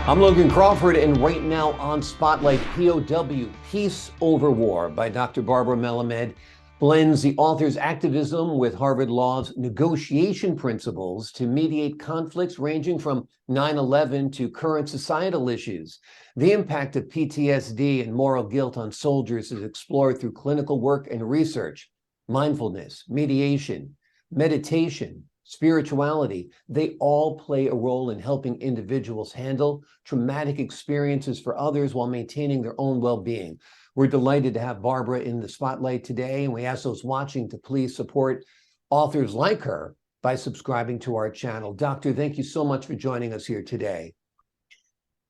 I'm Logan Crawford, and right now on Spotlight, POW, Peace Over War by Dr. Barbara Melamed blends the author's activism with Harvard Law's negotiation principles to mediate conflicts ranging from 9/11 to current societal issues. The impact of PTSD and moral guilt on soldiers is explored through clinical work and research. Mindfulness, mediation, meditation, spirituality, they all play a role in helping individuals handle traumatic experiences for others while maintaining their own well-being. We're delighted to have Barbara in the spotlight today, and we ask those watching to please support authors like her by subscribing to our channel. Doctor, thank you so much for joining us here today.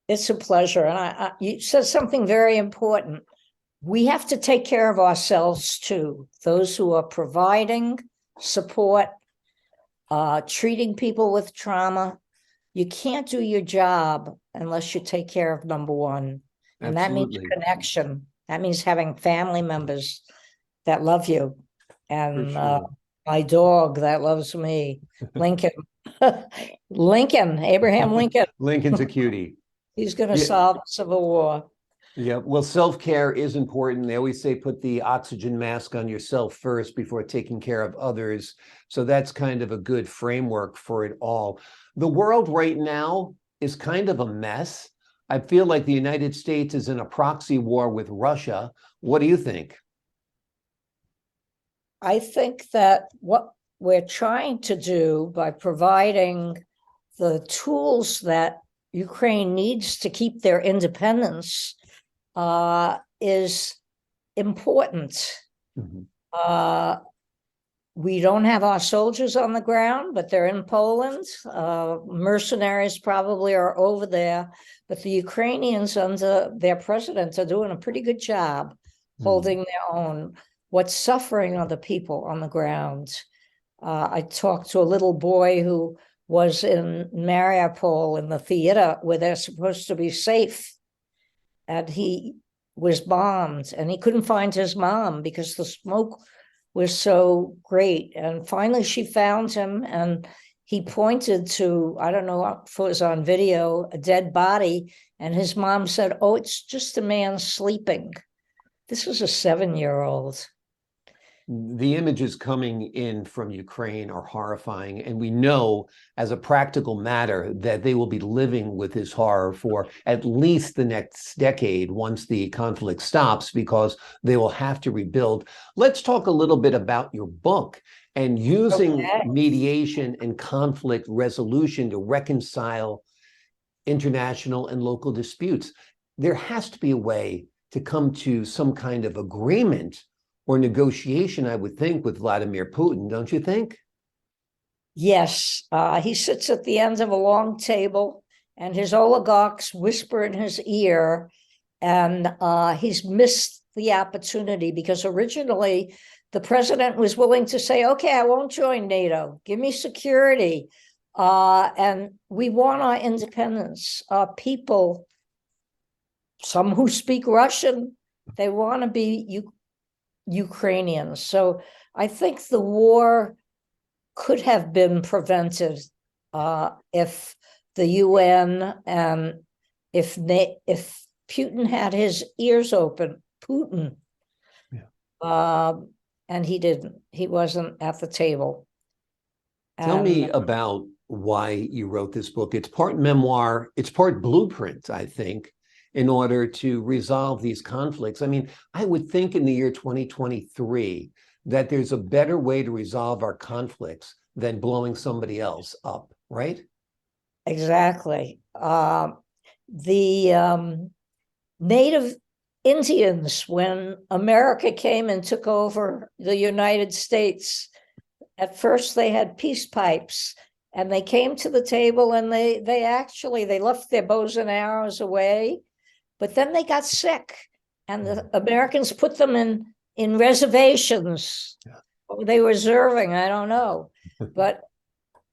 It's a pleasure. And you said something very important. We have to take care of ourselves too. Those who are providing support, treating people with trauma. You can't do your job unless you take care of number one. And Absolutely. that means connection. That means having family members that love you. And Sure. my dog that loves me, Lincoln. Abraham Lincoln. Lincoln's a cutie. He's going to solve the Civil War. Yeah, well, self-care is important. They always say put the oxygen mask on yourself first before taking care of others. So that's kind of a good framework for it all. The world right now is kind of a mess. I feel like the United States is in a proxy war with Russia. What do you think? I think that what we're trying to do by providing the tools that Ukraine needs to keep their independence is important. Mm-hmm. We don't have our soldiers on the ground, but they're in Poland. Mercenaries probably are over there, but the Ukrainians under their president are doing a pretty good job holding their own. What's suffering are the people on the ground. I talked to a little boy who was in Mariupol in the theater where they're supposed to be safe. And he was bombed and he couldn't find his mom because the smoke was so great. And finally she found him and he pointed to, I don't know if it was on video, a dead body. And his mom said, "Oh, it's just a man sleeping." This was a 7-year-old. The images coming in from Ukraine are horrifying, and we know as a practical matter that they will be living with this horror for at least the next decade once the conflict stops, because they will have to rebuild. Let's talk a little bit about your book and using mediation and conflict resolution to reconcile international and local disputes. There has to be a way to come to some kind of agreement or negotiation, I would think, with Vladimir Putin, don't you think? Yes, he sits at the end of a long table and his oligarchs whisper in his ear, and he's missed the opportunity because originally the president was willing to say, "Okay, I won't join NATO, give me security, and we want our independence." People, some who speak Russian, they want to be Ukrainians. So I think the war could have been prevented if the UN and if Putin had his ears open. And he didn't. He wasn't at the table. Tell me about why you wrote this book. It's part memoir, it's part blueprint, I think, in order to resolve these conflicts. I mean, I would think in the year 2023 that there's a better way to resolve our conflicts than blowing somebody else up, right? Exactly. The Native Indians, when America came and took over the United States, at first they had peace pipes and they came to the table and they left their bows and arrows away. But then they got sick, and the Americans put them in reservations. Yeah. What they were reserving, I don't know. But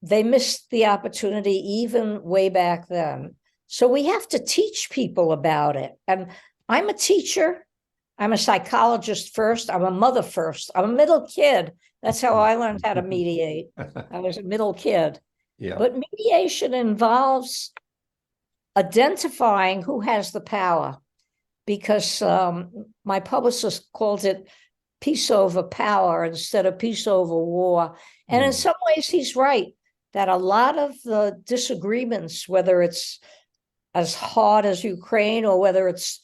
they missed the opportunity even way back then. So we have to teach people about it. And I'm a teacher. I'm a psychologist first. I'm a mother first. I'm a middle kid. That's how I learned how to mediate. I was a middle kid. Yeah. But mediation involves identifying who has the power, because my publicist called it peace over power instead of peace over war. And in some ways, he's right, that a lot of the disagreements, whether it's as hard as Ukraine or whether it's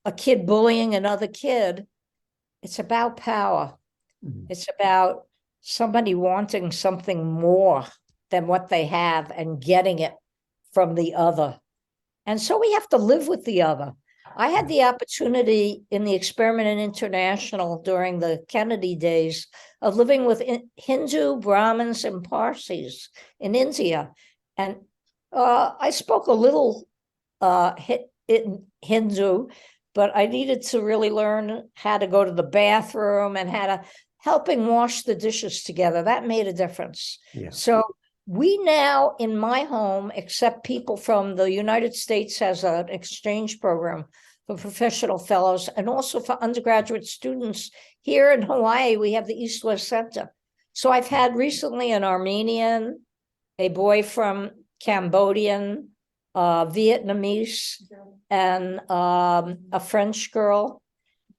a kid bullying another kid, it's about power. It's about somebody wanting something more than what they have and getting it from the other. And so we have to live with the other. I had the opportunity in the Experiment International during the Kennedy days of living with Hindu, Brahmins, and Parsis in India. And I spoke a little Hindu, but I needed to really learn how to go to the bathroom and how to helping wash the dishes together. That made a difference. Yeah. So we now, in my home, accept people from the United States as an exchange program for professional fellows and also for undergraduate students. Here in Hawaii, we have the East-West Center. So I've had recently an Armenian, a boy from Cambodian, Vietnamese, and a French girl,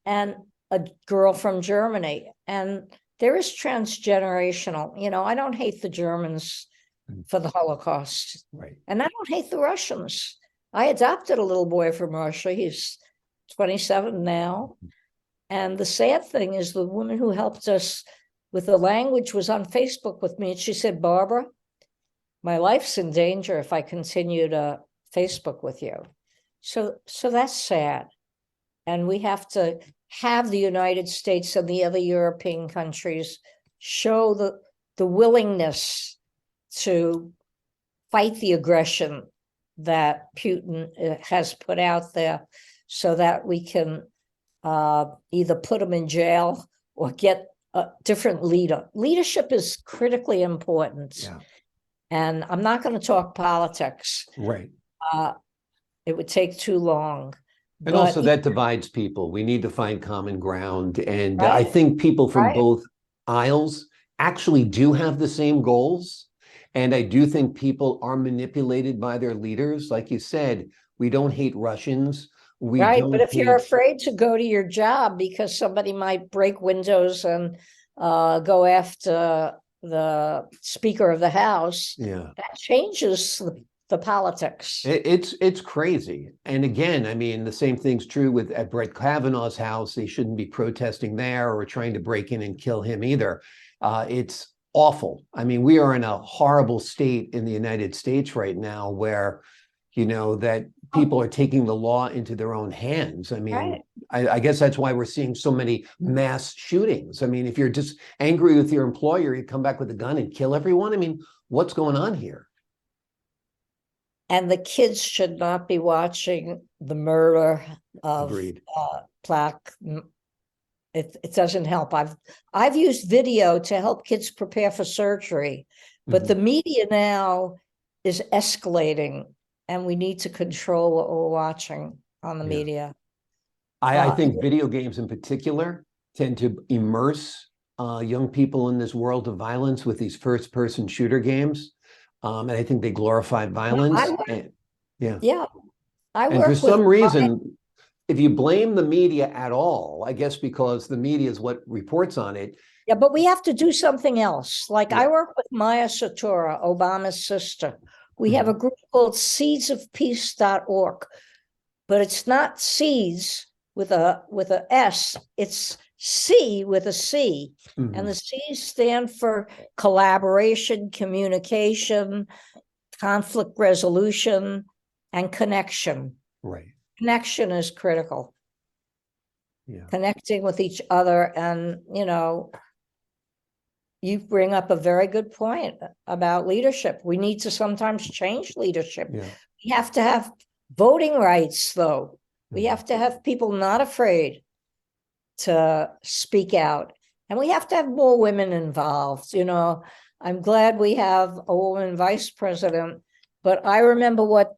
and a girl from Germany. And there is transgenerational, I don't hate the Germans for the Holocaust. Right. And I don't hate the Russians. I adopted a little boy from Russia. He's 27 now. And the sad thing is the woman who helped us with the language was on Facebook with me. And she said, Barbara, my life's in danger if I continue to Facebook with you. So that's sad. And we have to have the United States and the other European countries show the willingness to fight the aggression that Putin has put out there so that we can either put him in jail or get a different leader. Leadership is critically important. Yeah. And I'm not going to talk politics. Right. It would take too long. And also that divides people. We need to find common ground. And Right. I think people from Right. both aisles actually do have the same goals. And I do think people are manipulated by their leaders. Like you said, we don't hate Russians. We Right. don't But if hate... you're afraid to go to your job because somebody might break windows and go after the Speaker of the House, that changes the politics. It's crazy. And again, I mean, the same thing's true at Brett Kavanaugh's house. They shouldn't be protesting there or trying to break in and kill him either. It's awful. I mean, we are in a horrible state in the United States right now where, that people are taking the law into their own hands. I mean, Right. I guess that's why we're seeing so many mass shootings. I mean, if you're just angry with your employer, you come back with a gun and kill everyone. I mean, what's going on here? And the kids should not be watching the murder of Black. It doesn't help. I've used video to help kids prepare for surgery, but the media now is escalating, and we need to control what we're watching on the media. I think video games in particular tend to immerse young people in this world of violence with these first-person shooter games. And I think they glorify violence. And for some reason, if you blame the media at all, I guess because the media is what reports on it. Yeah, but we have to do something else. Like I work with Maya Satura, Obama's sister. We have a group called seedsofpeace.org, but it's not seeds with a S, it's C with a C. And the C's stand for collaboration, communication, conflict resolution, and connection. Right. Connection is critical. Yeah. Connecting with each other. And, you bring up a very good point about leadership. We need to sometimes change leadership. Yeah. We have to have voting rights, though. We have to have people not afraid to speak out. And we have to have more women involved. I'm glad we have a woman vice president, but I remember what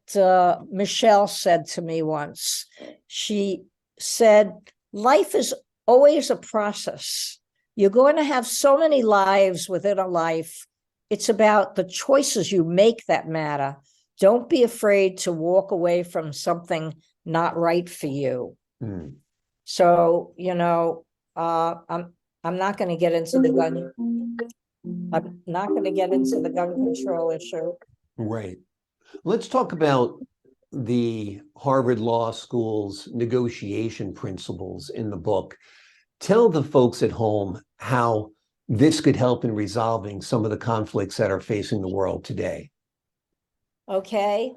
Michelle said to me once. She said, life is always a process. You're going to have so many lives within a life. It's about the choices you make that matter. Don't be afraid to walk away from something not right for you. Mm. So, I'm not going to get into the gun. I'm not going to get into the gun control issue. Right. Let's talk about the Harvard Law School's negotiation principles in the book. Tell the folks at home how this could help in resolving some of the conflicts that are facing the world today. Okay.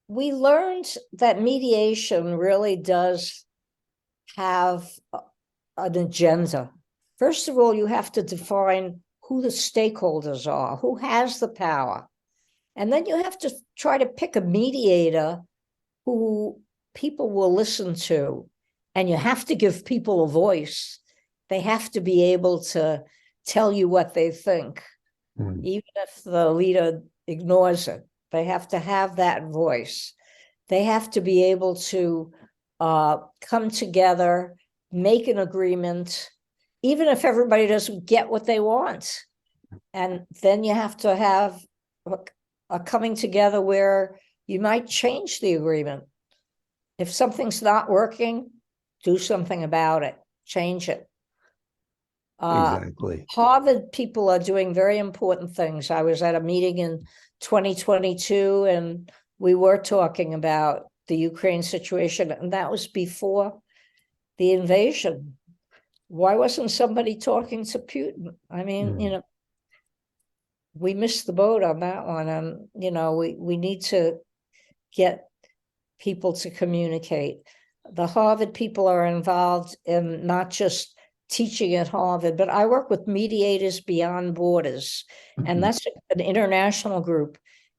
We learned that mediation really does have an agenda. First of all, you have to define who the stakeholders are, who has the power. And then you have to try to pick a mediator who people will listen to. And you have to give people a voice. They have to be able to tell you what they think, even if the leader ignores it. They have to have that voice. They have to be able to come together, make an agreement, even if everybody doesn't get what they want. And then you have to have a coming together where you might change the agreement. If something's not working, do something about it, change it. Exactly. Harvard people are doing very important things. I was at a meeting in 2022 and we were talking about the Ukraine situation, and that was before the invasion. Why wasn't somebody talking to Putin? I mean, we missed the boat on that one. And, we need to get people to communicate. The Harvard people are involved in not just teaching at Harvard, but I work with Mediators Beyond Borders, and that's an international group.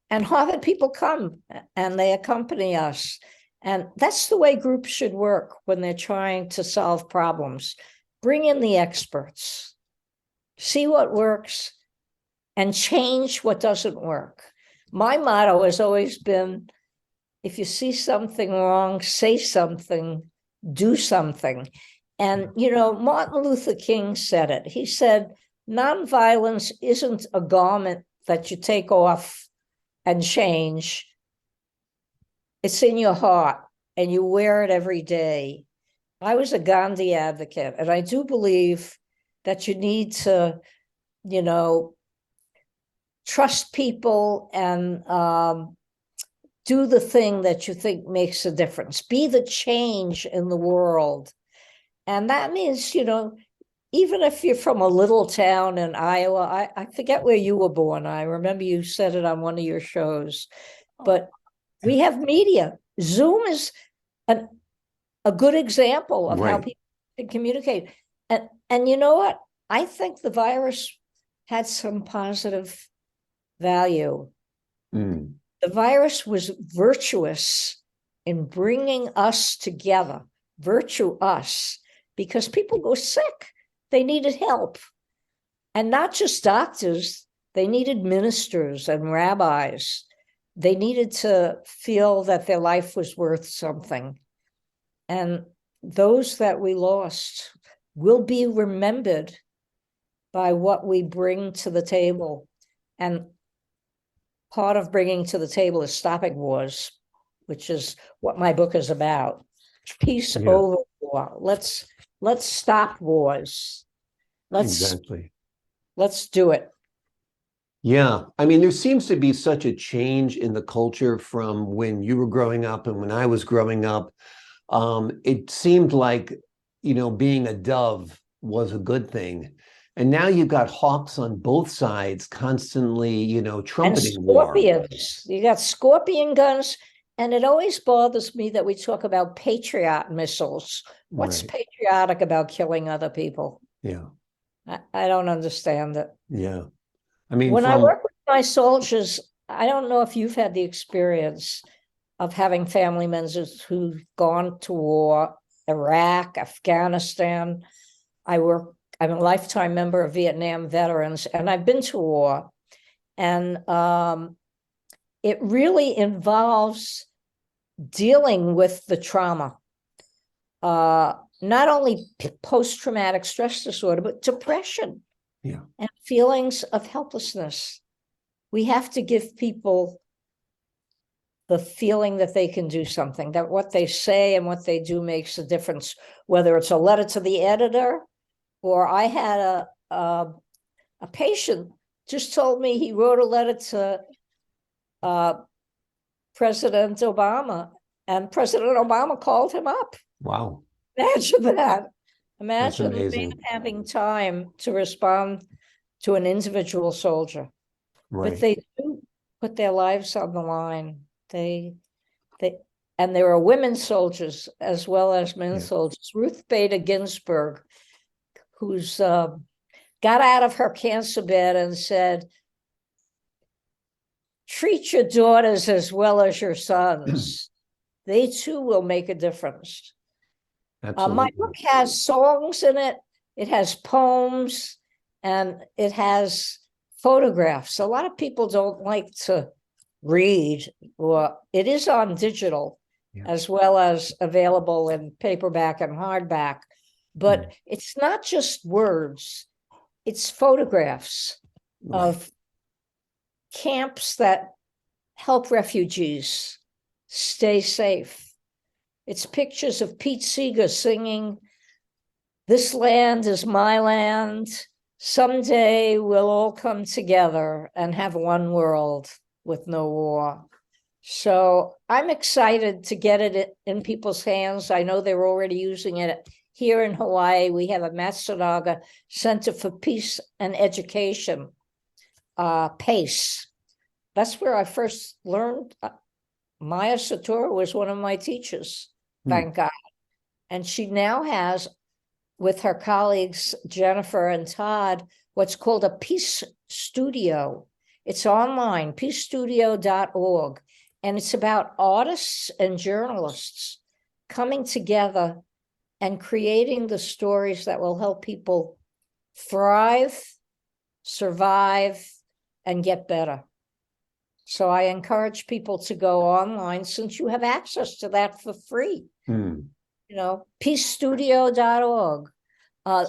And Harvard people come and they accompany us. And that's the way groups should work when they're trying to solve problems. Bring in the experts, see what works, and change what doesn't work. My motto has always been, if you see something wrong, say something, do something. And, Martin Luther King said it. He said, nonviolence isn't a garment that you take off and change. It's in your heart and you wear it every day. I was a Gandhi advocate, and I do believe that you need to, trust people and do the thing that you think makes a difference. Be the change in the world. And that means, even if you're from a little town in Iowa, I forget where you were born. I remember you said it on one of your shows, but we have media. Zoom is a good example of how people can communicate. And you know what? I think the virus had some positive value. The virus was virtuous in bringing us together, because people go sick. They needed help. And not just doctors, they needed ministers and rabbis. They needed to feel that their life was worth something. And those that we lost will be remembered by what we bring to the table. And part of bringing to the table is stopping wars, which is what my book is about. Peace over war. Let's stop wars. Let's do it. Yeah. I mean, there seems to be such a change in the culture from when you were growing up and when I was growing up. It seemed like, being a dove was a good thing. And now you've got hawks on both sides constantly, trumpeting and war. scorpions. You got scorpion guns. And it always bothers me that we talk about Patriot missiles. What's patriotic about killing other people? Yeah. I don't understand it. Yeah. I mean, when I work with my soldiers, I don't know if you've had the experience of having family members who've gone to war, Iraq, Afghanistan. I'm a lifetime member of Vietnam veterans, and I've been to war. And it really involves dealing with the trauma, not only post-traumatic stress disorder, but depression and feelings of helplessness. we have to give people the feeling that they can do something, that what they say and what they do makes a difference, whether it's a letter to the editor, or I had a patient just told me he wrote a letter to President Obama, and President Obama called him up. Wow. Imagine that. That's Imagine the man amazing. having time to respond to an individual soldier. But Right. they do put their lives on the line. And there are women soldiers as well as men soldiers. Ruth Bader Ginsburg, who's got out of her cancer bed and said, treat your daughters as well as your sons. They too will make a difference. My book has songs in it. It has poems and it has photographs. A lot of people don't like to read, or it is on digital as well as available in paperback and hardback. But it's not just words, it's photographs of camps that help refugees stay safe. It's pictures of Pete Seeger singing, "This land is my land. Someday we'll all come together and have one world with no war." So I'm excited to get it in people's hands. I know they're already using it here in Hawaii. We have a Matsunaga Center for Peace and Education, PACE. That's where I first learned. Maya Satora was one of my teachers, thank God. And she now has, with her colleagues, Jennifer and Todd, what's called a Peace Studio. It's online, peacestudio.org. And it's about artists and journalists coming together and creating the stories that will help people thrive, survive, and get better. So I encourage people to go online, since you have access to that for free. You know, peacestudio.org.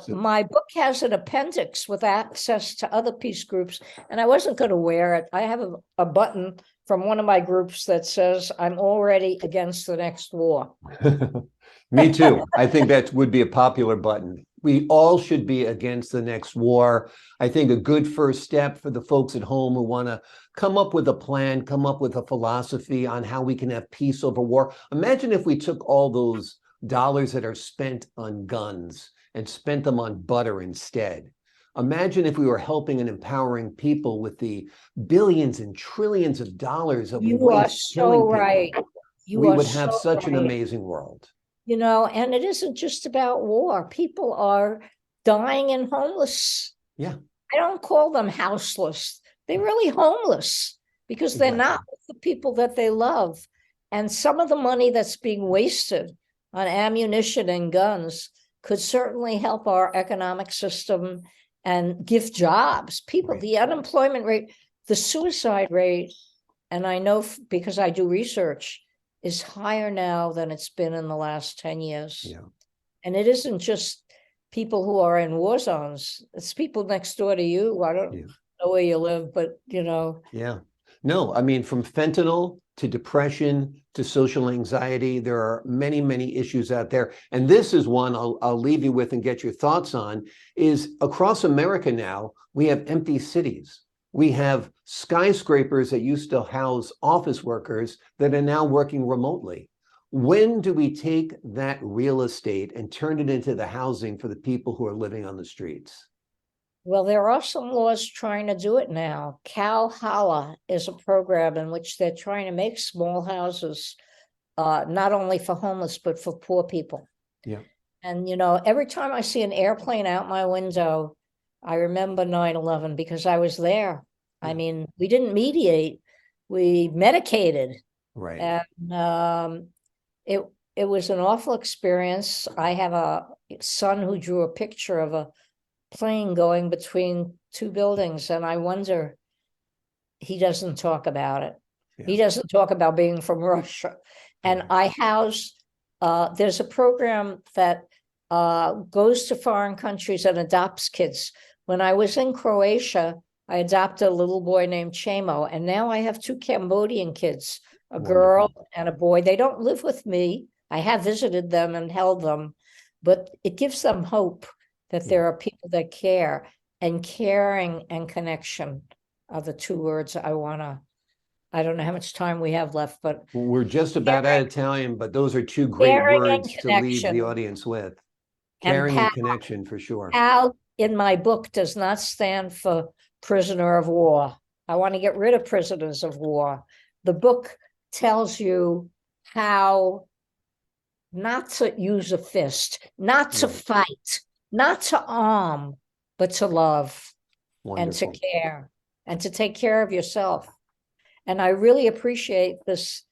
My book has an appendix with access to other peace groups, and I wasn't going to wear it. I have a button from one of my groups that says, "I'm already against the next war." Me too. I think that would be a popular button. We all should be against the next war. I think a good first step for the folks at home who want to come up with a plan, come up with a philosophy on how we can have peace over war. Imagine if we took all those dollars that are spent on guns and spent them on butter instead. Imagine if we were helping and empowering people with the billions and trillions of dollars that we waste killing people. Right. We would have such an amazing world. You know, and it isn't just about war. People are dying and homeless. Yeah. I don't call them houseless. They're really homeless because they're not with the people that they love. And some of the money that's being wasted on ammunition and guns could certainly help our economic system and give jobs. People, the unemployment rate, the suicide rate, and I know because I do research, is higher now than it's been in the last 10 years. Yeah. And it isn't just people who are in war zones. It's people next door to you. I don't know where you live, but you know. Yeah. No, I mean, from fentanyl to depression to social anxiety, there are many, many issues out there. And this is one I'll leave you with and get your thoughts on, is across America now, we have empty cities. We have skyscrapers that used to house office workers that are now working remotely. When do we take that real estate and turn it into the housing for the people who are living on the streets? Well, there are some laws trying to do it now. Cal Hala is a program in which they're trying to make small houses, not only for homeless, but for poor people. Yeah. And, you know, every time I see an airplane out my window, I remember 9/11 because I was there. I mean, we didn't mediate, we medicated. Right. And it was an awful experience. I have a son who drew a picture of a plane going between two buildings, and I wonder, he doesn't talk about it. He doesn't talk about being from Russia. And I house, there's a program that goes to foreign countries and adopts kids. When I was in Croatia, I adopted a little boy named Chamo, and now I have 2 Cambodian kids, a Wonderful. girl and a boy. They don't live with me. I have visited them and held them, but it gives them hope that there are people that care, and caring and connection are the 2 words I don't know how much time we have left, but We're just about out of time, but those are 2 great caring and words to leave the connection. audience with. And Caring and POW. connection, for sure. POW in my book does not stand for prisoner of war. I want to get rid of prisoners of war. The book tells you how not to use a fist, not to fight, not to arm, but to love. Wonderful. And to care, and to take care of yourself. And I really appreciate this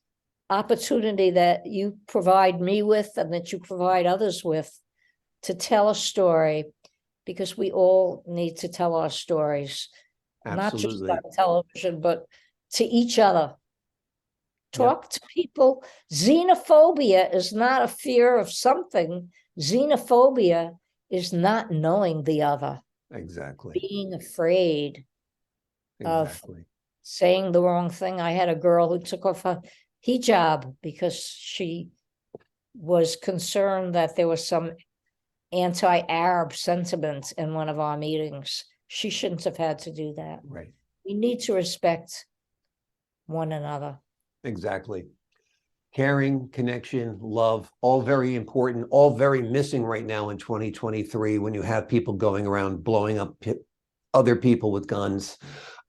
opportunity that you provide me with, and that you provide others with, to tell a story, because we all need to tell our stories. Absolutely. Not just on television, but to each other. Talk to people. Xenophobia is not a fear of something. Xenophobia is not knowing the other. Exactly. Being afraid of Exactly. saying the wrong thing. I had a girl who took off her hijab because she was concerned that there was some anti-Arab sentiment in one of our meetings. She shouldn't have had to do that. Right. We need to respect one another. Exactly. Caring, connection, love, all very important, all very missing right now in 2023, when you have people going around blowing up other people with guns.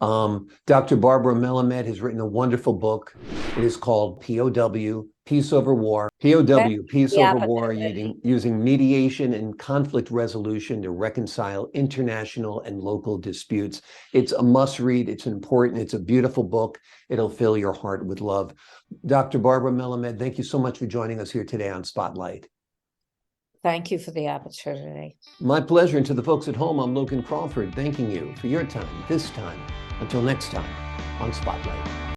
Dr. Barbara Melamed has written a wonderful book. It is called POW, Peace Over War. POW, Peace Over War, using mediation and conflict resolution to reconcile international and local disputes. It's a must read. It's important. It's a beautiful book. It'll fill your heart with love. Dr. Barbara Melamed, thank you so much for joining us here today on Spotlight. Thank you for the opportunity. My pleasure. And to the folks at home, I'm Logan Crawford, thanking you for your time this time. Until next time on Spotlight.